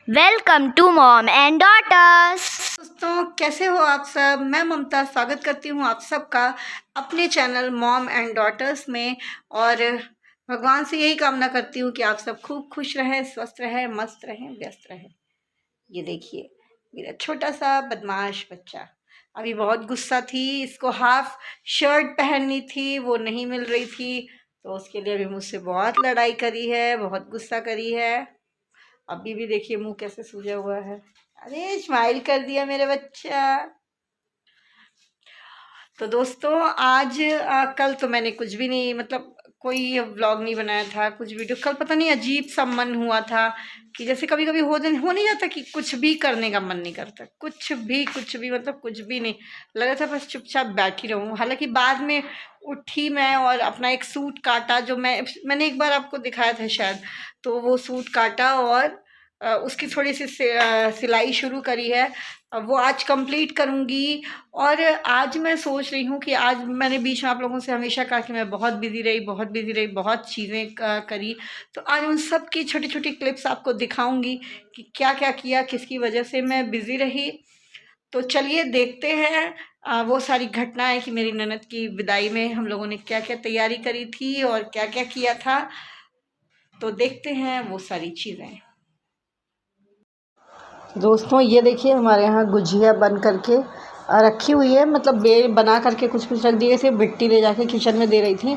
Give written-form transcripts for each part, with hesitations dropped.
Welcome to mom and daughters. दोस्तों, कैसे हो आप सब। मैं ममता स्वागत करती हूँ आप सबका अपने चैनल मॉम एंड डॉटर्स में। और भगवान से यही कामना करती हूँ कि आप सब खूब खुश रहें, स्वस्थ रहें, मस्त रहें, व्यस्त रहें। ये देखिए मेरा छोटा सा बदमाश बच्चा अभी बहुत गुस्सा थी। इसको हाफ शर्ट पहननी थी, वो नहीं मिल रही थी, तो उसके लिए अभी मुझसे बहुत लड़ाई करी है, बहुत गुस्सा करी है। अभी भी देखिए मुंह कैसे सूजा हुआ है। अरे स्माइल कर दिया मेरे बच्चा। तो दोस्तों आज कल तो मैंने कुछ भी नहीं, मतलब कोई व्लॉग नहीं बनाया था, कुछ वीडियो। कल पता नहीं अजीब सा मन हुआ था कि जैसे कभी कभी हो नहीं जाता कि कुछ भी करने का मन नहीं करता, कुछ भी मतलब कुछ भी नहीं लगा था, बस चुपचाप बैठी रहूं। हालांकि बाद में उठी मैं और अपना एक सूट काटा, जो मैंने एक बार आपको दिखाया था शायद। तो वो सूट काटा और उसकी थोड़ी सी सिलाई शुरू करी है। वो आज कंप्लीट करूँगी। और आज मैं सोच रही हूँ कि आज मैंने बीच में आप लोगों से हमेशा कहा कि मैं बहुत बिज़ी रही, बहुत चीज़ें करी। तो आज उन सब की छोटी छोटी क्लिप्स आपको दिखाऊंगी कि क्या क्या किया, किसकी वजह से मैं बिज़ी रही। तो चलिए देखते हैं वो सारी घटनाएं कि मेरी ननद की विदाई में हम लोगों ने क्या क्या तैयारी करी थी और क्या क्या किया था। तो देखते हैं वो सारी चीज़ें। दोस्तों ये देखिए हमारे यहाँ गुजिया बन करके रखी हुई है, मतलब बेल बना करके कुछ कुछ रख दिए थे। बिट्टी ले जाके किचन में दे रही थी।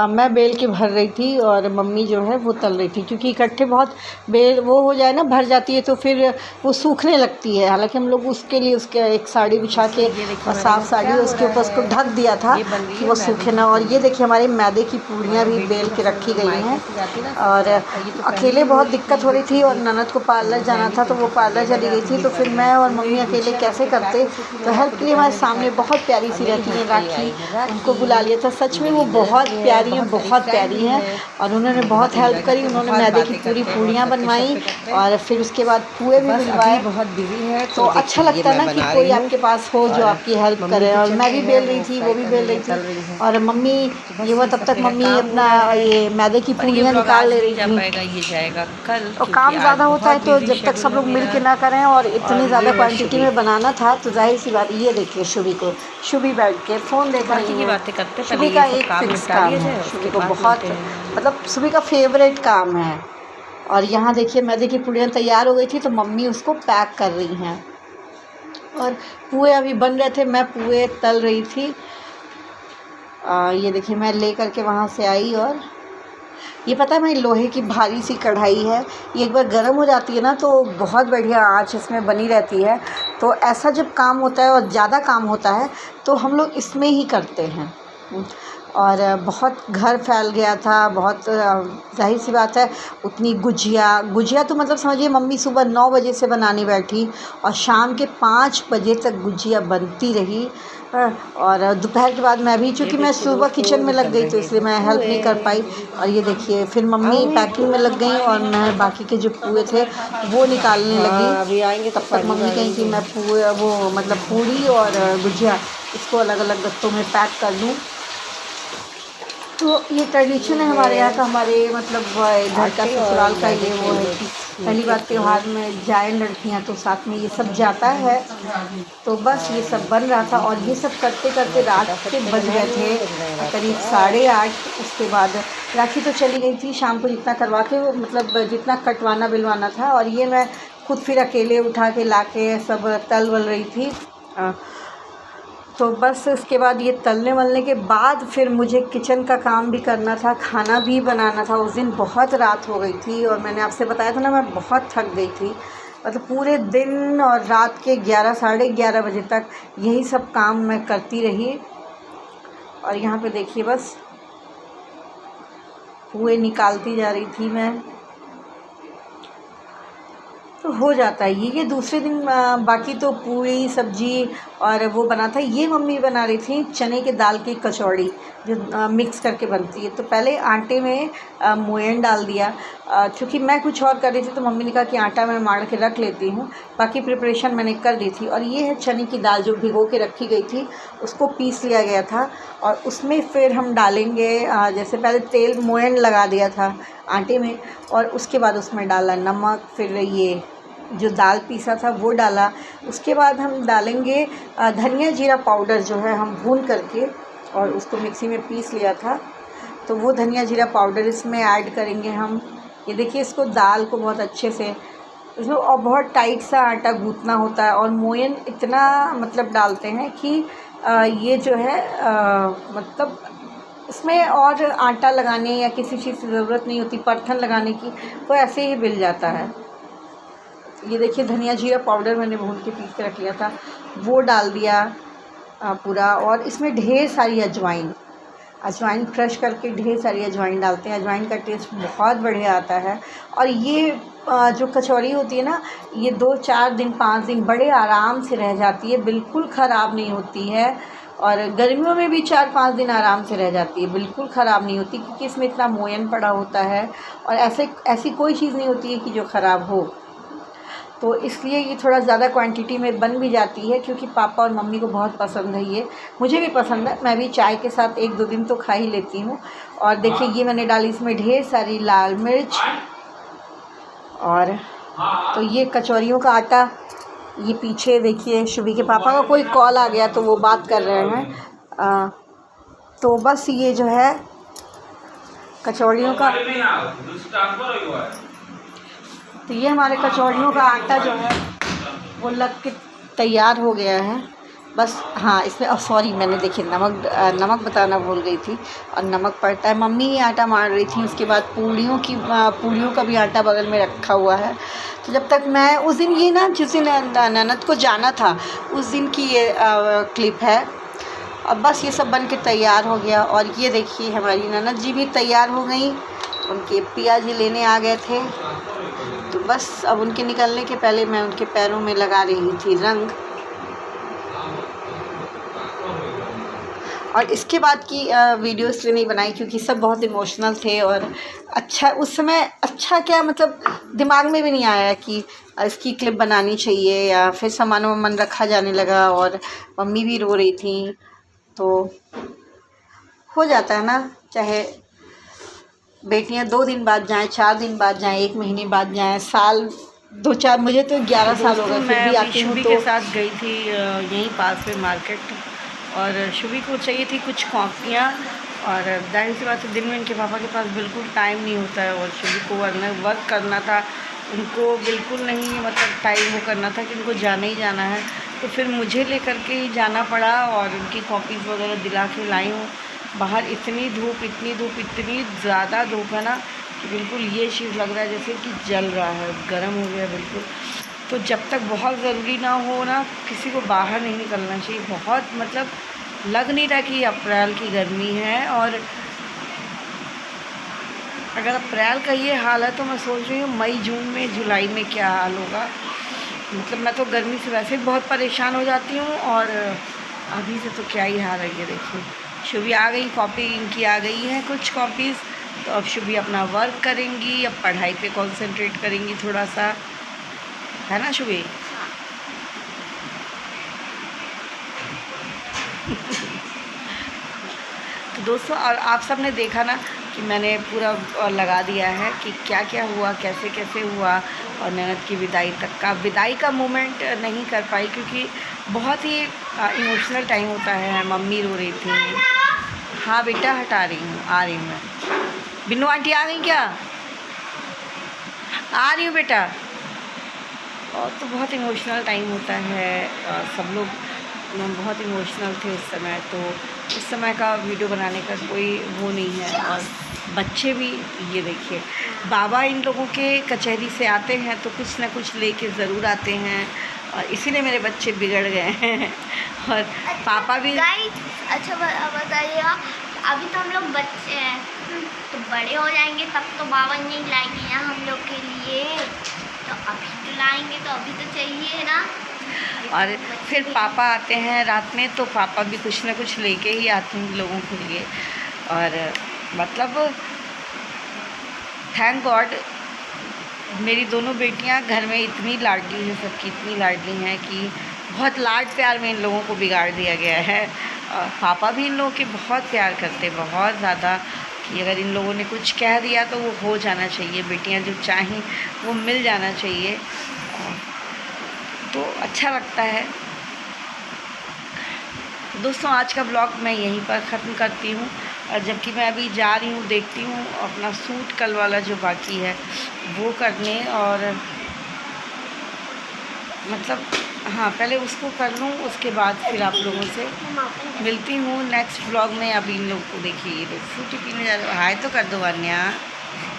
मैं बेल के भर रही थी और मम्मी जो है वो तल रही थी, क्योंकि इकट्ठे बहुत बेल वो हो जाए ना, भर जाती है तो फिर वो सूखने लगती है। हालांकि हम लोग उसके लिए उसके एक साड़ी बिछा के और साफ साड़ी उसके ऊपर उसको ढक दिया था कि वो सूखे ना। और ये देखिए हमारे मैदे की पूड़ियाँ भी बेल के रखी गई हैं। और अकेले बहुत दिक्कत हो रही थी और ननद को पार्लर जाना था, तो वो पार्लर चली गई थी। तो फिर मैं और मम्मी अकेले कैसे करते, तो हेल्प के लिए हमारे सामने बहुत प्यारी सी रहती है राखी, उनको बुला लिया था। सच में वो बहुत प्यारी हैं, बहुत प्यारी हैं। और उन्होंने बहुत हेल्प करी। उन्होंने मैदे की पूरी पूड़ियाँ बनवाई और फिर उसके बाद पुए भी बनवाए। बहुत बिजी है तो अच्छा लगता है ना कि कोई आपके पास हो जो आपकी हेल्प करे। और मैं भी बेल रही थी, वो भी बेल रही थी। और मम्मी ये हुआ तब तक मम्मी अपना ये मैदे की पूड़ियाँ निकाल ले रही थी। और काम ज़्यादा होता है तो जब तक सब लोग मिल के ना करें, और इतनी ज़्यादा क्वांटिटी में बनाना था तो जाहिर सी बात। ये देखिए शुभी बैठ के फ़ोन देख रही है। बातें करते हैं। शुभी का एक फिक्स काम है, शुभी को बहुत मतलब शुभी का फेवरेट काम है। और यहाँ देखिए मैदे की पूड़ियाँ तैयार हो गई थी तो मम्मी उसको पैक कर रही हैं। और पुए अभी बन रहे थे, मैं पुए तल रही थी। ये देखिए मैं ले करके वहाँ से आई। और ये पता है मेरी लोहे की भारी सी कढ़ाई है, ये एक बार गर्म हो जाती है ना तो बहुत बढ़िया आँच इसमें बनी रहती है। तो ऐसा जब काम होता है और ज़्यादा काम होता है तो हम लोग इसमें ही करते हैं। और बहुत घर फैल गया था, बहुत जाहिर सी बात है। उतनी गुजिया तो मतलब समझिए मम्मी सुबह 9 बजे से बनाने बैठी और शाम के 5 बजे तक गुजिया बनती रही। और दोपहर के बाद मैं भी, चूँकि मैं सुबह किचन में लग गई तो इसलिए मैं हेल्प नहीं कर पाई। और ये देखिए फिर मम्मी पैकिंग में लग गई और मैं बाकी के जो पुए थे वो निकालने लगी। अभी आएंगे तब तक मम्मी कहीं कि मैं पुए वो मतलब पूड़ी और गुजिया इसको अलग अलग गत्तों में पैक कर दूँ। तो ये ट्रेडिशन है हमारे यहाँ का, हमारे मतलब घर का ससुराल का ये वो है कि पहली बार त्यौहार में जाए लड़कियाँ तो साथ में ये सब जाता है। तो बस ये सब बन रहा था और ये सब करते करते रात के बज गए थे करीब 8:30। उसके बाद राखी तो चली गई थी शाम को, जितना करवा के वो मतलब जितना कटवाना बिलवाना था। और ये मैं खुद फिर अकेले उठा के ला के सब तल वल रही थी। तो बस इसके बाद ये तलने वलने के बाद फिर मुझे किचन का काम भी करना था, खाना भी बनाना था। उस दिन बहुत रात हो गई थी और मैंने आपसे बताया था ना मैं बहुत थक गई थी। मतलब पूरे दिन और रात के 11 साढ़े 11 बजे तक यही सब काम मैं करती रही। और यहाँ पे देखिए बस पुए निकालती जा रही थी मैं। तो हो जाता है ये दूसरे दिन। बाकी तो पूरी सब्जी और वो बना था। ये मम्मी बना रही थी चने के दाल की कचौड़ी जो मिक्स करके बनती है। तो पहले आटे में मोयन डाल दिया, क्योंकि मैं कुछ और कर रही थी तो मम्मी ने कहा कि आटा मैं मार के रख लेती हूँ, बाकी प्रिपरेशन मैंने कर दी थी। और ये है चने की दाल जो भिगो के रखी गई थी, उसको पीस लिया गया था। और उसमें फिर हम डालेंगे जैसे पहले तेल मोयन लगा दिया था आटे में और उसके बाद उसमें डाला नमक, फिर ये जो दाल पीसा था वो डाला। उसके बाद हम डालेंगे धनिया जीरा पाउडर जो है हम भून करके और उसको मिक्सी में पीस लिया था, तो वो धनिया जीरा पाउडर इसमें ऐड करेंगे हम। ये देखिए, इसको दाल को बहुत अच्छे से इसमें और बहुत टाइट सा आटा गूँथना होता है और मोयन इतना मतलब डालते हैं कि ये जो है मतलब इसमें और आटा लगाने या किसी चीज़ की ज़रूरत नहीं होती, परथन लगाने की, तो ऐसे ही मिल जाता है। ये देखिए, धनिया जीरा पाउडर मैंने भून के पीस के रख लिया था, वो डाल दिया पूरा। और इसमें ढेर सारी अजवाइन क्रश करके ढेर सारी अजवाइन डालते हैं। अजवाइन का टेस्ट बहुत बढ़िया आता है। और ये जो कचौड़ी होती है ना, ये 2-4 दिन 5 दिन बड़े आराम से रह जाती है, बिल्कुल ख़राब नहीं होती है। और गर्मियों में भी 4-5 दिन आराम से रह जाती है, बिल्कुल ख़राब नहीं होती, क्योंकि इसमें इतना मोयन पड़ा होता है और ऐसी कोई चीज़ नहीं होती है कि जो ख़राब हो। तो इसलिए ये थोड़ा ज़्यादा क्वांटिटी में बन भी जाती है, क्योंकि पापा और मम्मी को बहुत पसंद है ये, मुझे भी पसंद है, मैं भी चाय के साथ 1-2 दिन तो खा ही लेती हूँ। और देखिए, ये मैंने डाली इसमें ढेर सारी लाल मिर्च। और तो ये कचौरियों का आटा, ये पीछे देखिए शुभी के पापा का कोई कॉल आ गया तो वो बात कर रहे हैं। तो बस ये जो है कचौड़ियों का, तो ये हमारे कचौड़ियों का आटा जो है वो लग के तैयार हो गया है बस। हाँ, इसमें सॉरी, मैंने देखिए नमक बताना भूल गई थी, और नमक पड़ता है। मम्मी ही आटा मार रही थी, उसके बाद पूड़ियों का भी आटा बगल में रखा हुआ है। तो जब तक मैं उस दिन, ये ना जिस दिन ननद को जाना था उस दिन की ये क्लिप है। अब बस ये सब बन के तैयार हो गया। और ये देखिए, हमारी ननद जी भी तैयार हो गई, उनके पिया जी लेने आ गए थे। तो बस अब उनके निकलने के पहले मैं उनके पैरों में लगा रही थी रंग। और इसके बाद की वीडियो इसलिए नहीं बनाई क्योंकि सब बहुत इमोशनल थे, और अच्छा उस समय अच्छा क्या मतलब दिमाग में भी नहीं आया कि इसकी क्लिप बनानी चाहिए, या फिर सामानों में मन रखा जाने लगा और मम्मी भी रो रही थी। तो हो जाता है ना, चाहे बेटियां 2 दिन बाद जाएं, 4 दिन बाद जाएं, 1 महीने बाद जाएं, साल 2-4, मुझे तो 11 साल हो गए फिर भी आती हूँ। तो के साथ गई थी यहीं पास में मार्केट, और शुभी को चाहिए थी कुछ कॉपियाँ, और जाहिर सी बात है दिन में इनके पापा के पास बिल्कुल टाइम नहीं होता है, और शुभी को वर्क करना था, उनको बिल्कुल नहीं मतलब टाइम वो करना था कि उनको जाना ही जाना है। तो फिर मुझे लेकर के ही जाना पड़ा और उनकी कॉपीज़ वगैरह दिला के लाई हूँ। बाहर इतनी धूप इतनी ज़्यादा धूप है ना कि बिल्कुल ये चीज़ लग रहा है जैसे कि जल रहा है, गर्म हो गया बिल्कुल। तो जब तक बहुत ज़रूरी ना हो ना, किसी को बाहर नहीं निकलना चाहिए। बहुत मतलब लग नहीं रहा कि अप्रैल की गर्मी है, और अगर अप्रैल का ये हाल है तो मैं सोच रही हूँ मई जून में जुलाई में क्या हाल होगा। मतलब मैं तो गर्मी से वैसे भी बहुत परेशान हो जाती हूँ, और अभी से तो क्या ही हाल है। ये देखिए, शुभी आ गई, कॉपी इनकी आ गई है कुछ कॉपीज़। तो अब शुभी अपना वर्क करेंगी, अब पढ़ाई पे कंसंट्रेट करेंगी थोड़ा सा, है ना शुभी? तो दोस्तों, और आप सब ने देखा ना कि मैंने पूरा लगा दिया है कि क्या क्या हुआ, कैसे कैसे हुआ, और ननद की विदाई का मोमेंट नहीं कर पाई क्योंकि बहुत ही इमोशनल टाइम होता है। मम्मी रो रही थी। हाँ बेटा, हटा रही हूँ, आ रही हूँ मैं। बिन्नू आंटी आ गई क्या? आ रही हूँ बेटा। और तो बहुत इमोशनल टाइम होता है, सब लोग बहुत इमोशनल थे उस समय। तो उस समय का वीडियो बनाने का कोई वो नहीं है। और बच्चे भी, ये देखिए, बाबा इन लोगों के कचहरी से आते हैं तो कुछ ना कुछ लेके ज़रूर आते हैं, और इसीलिए मेरे बच्चे बिगड़ गए हैं। और पापा भी। अच्छा बताइएगा, अभी तो हम लोग बच्चे हैं, तो बड़े हो जाएंगे तब तो बाबा नहीं लाएंगे ना हम लोग के लिए, तो अभी तो लाएंगे, तो अभी तो चाहिए ना। और फिर पापा आते हैं रात में, तो पापा भी कुछ ना कुछ लेके ही आते हैं लोगों के लिए। और मतलब थैंक गॉड मेरी दोनों बेटियां घर में इतनी लाडली हैं, सबकी इतनी लाडली हैं कि बहुत लाड प्यार में इन लोगों को बिगाड़ दिया गया है। और पापा भी इन लोगों के बहुत प्यार करते, बहुत ज़्यादा, कि अगर इन लोगों ने कुछ कह दिया तो वो हो जाना चाहिए। बेटियां जो चाहें वो मिल जाना चाहिए। तो अच्छा लगता है। दोस्तों आज का ब्लॉग मैं यहीं पर ख़त्म करती हूँ, और जबकि मैं अभी जा रही हूँ, देखती हूँ अपना सूट कल वाला जो बाकी है वो करने, और मतलब हाँ पहले उसको कर लूँ, उसके बाद फिर आप लोगों से मिलती हूँ नेक्स्ट ब्लॉग में। अभी इन लोगों को देखिए, ये लोग फ्रूटी पीने जा रहे हो। हाय तो कर दो अन्या।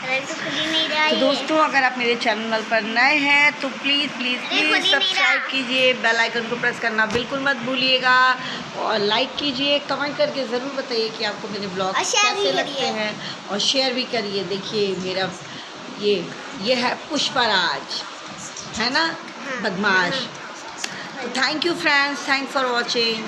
तो दोस्तों अगर आप मेरे चैनल पर नए हैं तो प्लीज़ प्लीज़ प्लीज़ सब्सक्राइब कीजिए, बेल आइकन को प्रेस करना बिल्कुल मत भूलिएगा, और लाइक कीजिए, कमेंट करके ज़रूर बताइए कि आपको मेरे ब्लॉग कैसे लगते हैं, और शेयर भी करिए। देखिए मेरा ये है पुष्पराज, है ना, बदमाश। तो thank you friends, thanks for watching.